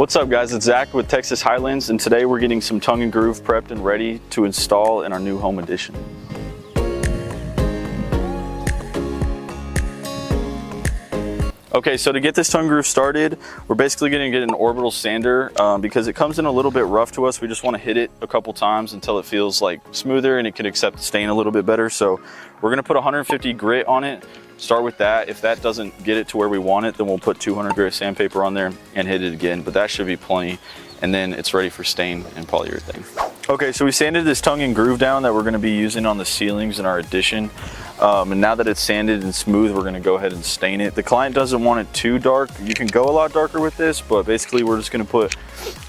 What's up guys, it's Zach with Texas Highlands, and today we're getting some tongue and groove prepped and ready to install in our new home addition. Okay, so to get this tongue groove started, we're basically going to get an orbital sander because it comes in a little bit rough to us. We just want to hit it a couple times until it feels like smoother and it can accept the stain a little bit better. So we're going to put 150 grit on it. Start with that. If that doesn't get it to where we want it, then we'll put 200 grit sandpaper on there and hit it again, but that should be plenty. And then it's ready for stain and polyurethane. Okay, so we sanded this tongue and groove down that we're going to be using on the ceilings in our addition. And now that it's sanded and smooth, we're going to go ahead and stain it. The client doesn't want it too dark. You can go a lot darker with this, but basically we're just going to put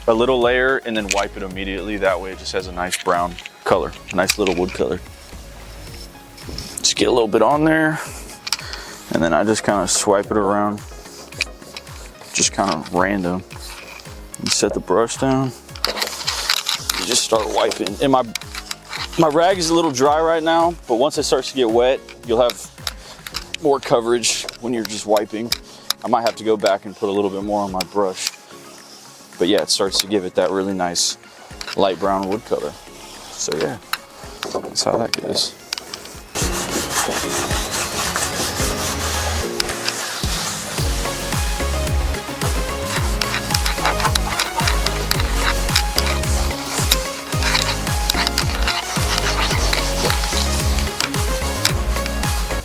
a little layer and then wipe it immediately. That way it just has a nice brown color, a nice little wood color. Just get a little bit on there. And then I just kind of swipe it around, just kind of random. You set the brush down, you just start wiping. And my rag is a little dry right now, but once it starts to get wet, you'll have more coverage when you're just wiping. I might have to go back and put a little bit more on my brush. But yeah, it starts to give it that really nice light brown wood color. So yeah, that's how that goes.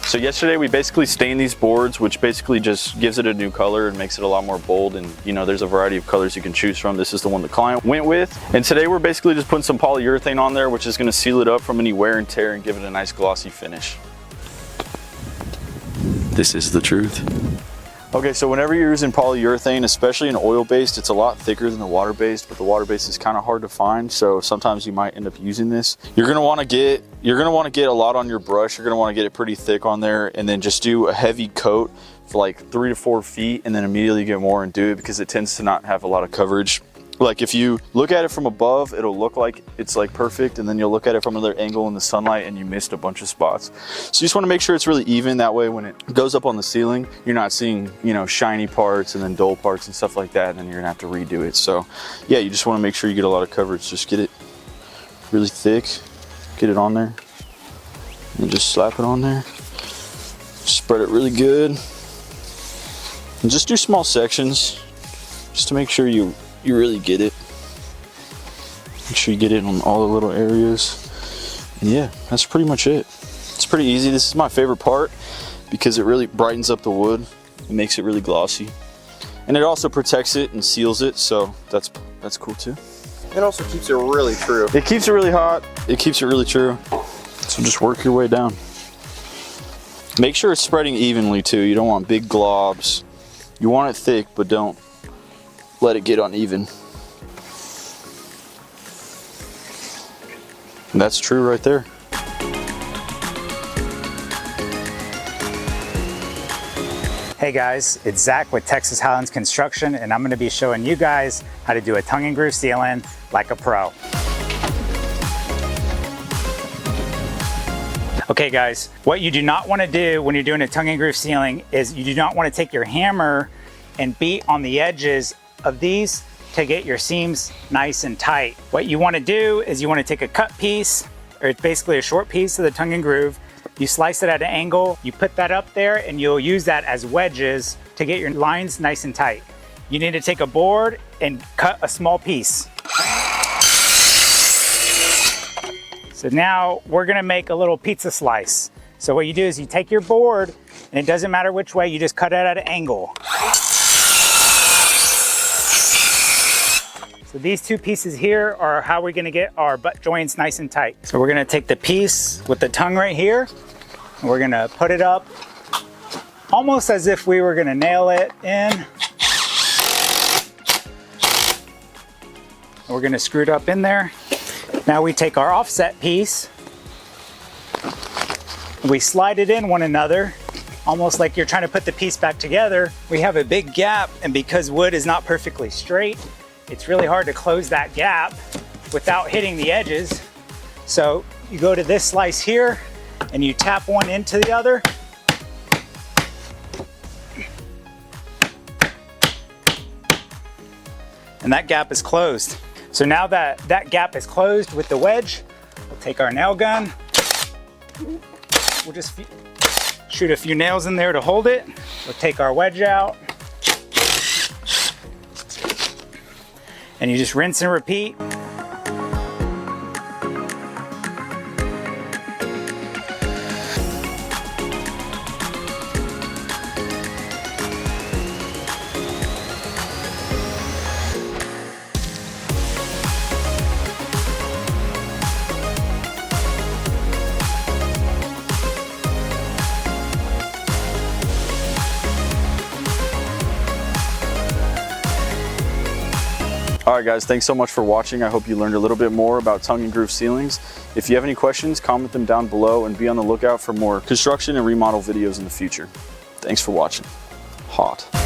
So yesterday we basically stained these boards, which basically just gives it a new color and makes it a lot more bold. And you know, there's a variety of colors you can choose from. This is the one the client went with. And today we're basically just putting some polyurethane on there, which is going to seal it up from any wear and tear and give it a nice glossy finish. This is the truth. Okay, so whenever you're using polyurethane, especially in oil-based, it's a lot thicker than the water-based, but the water-based is kind of hard to find, so sometimes you might end up using this. You're gonna want to get a lot on your brush. You're gonna want to get it pretty thick on there, and then just do a heavy coat for like 3 to 4 feet, and then immediately get more and do it, because it tends to not have a lot of coverage. Like if you look at it from above, it'll look like it's like perfect, and then you'll look at it from another angle in the sunlight and you missed a bunch of spots. So you just want to make sure it's really even. That way when it goes up on the ceiling, you're not seeing, you know, shiny parts and then dull parts and stuff like that, and then you're gonna have to redo it. So yeah, you just want to make sure you get a lot of coverage. Just get it really thick, get it on there, and just slap it on there. Spread it really good, and just do small sections just to make sure you really get it. Make sure you get it on all the little areas. And yeah, that's pretty much it. It's pretty easy. This is my favorite part because it really brightens up the wood. It makes it really glossy. And it also protects it and seals it, so that's cool too. It also keeps it really true. It keeps it really hot. It keeps it really true. So just work your way down. Make sure it's spreading evenly too. You don't want big globs. You want it thick, but don't let it get uneven. And that's true right there. Hey guys, it's Zach with Texas Highlands Construction, and I'm going to be showing you guys how to do a tongue and groove ceiling like a pro. Okay guys, what you do not want to do when you're doing a tongue and groove ceiling is you do not want to take your hammer and beat on the edges of these to get your seams nice and tight. What you want to do is you want to take a cut piece, or it's basically a short piece of the tongue and groove. You slice it at an angle, you put that up there, and you'll use that as wedges to get your lines nice and tight. You need to take a board and cut a small piece. So now we're gonna make a little pizza slice. So what you do is you take your board, and it doesn't matter which way, you just cut it at an angle. So these two pieces here are how we're gonna get our butt joints nice and tight. So we're gonna take the piece with the tongue right here, and we're gonna put it up almost as if we were gonna nail it in. And we're gonna screw it up in there. Now we take our offset piece, and we slide it in one another, almost like you're trying to put the piece back together. We have a big gap, and because wood is not perfectly straight, it's really hard to close that gap without hitting the edges. So you go to this slice here and you tap one into the other. and that gap is closed. So now that that gap is closed with the wedge, we'll take our nail gun. We'll just shoot a few nails in there to hold it. We'll take our wedge out. And you just rinse and repeat. All right, guys, thanks so much for watching. I hope you learned a little bit more about tongue and groove ceilings. If you have any questions, comment them down below and be on the lookout for more construction and remodel videos in the future. Thanks for watching. Hot.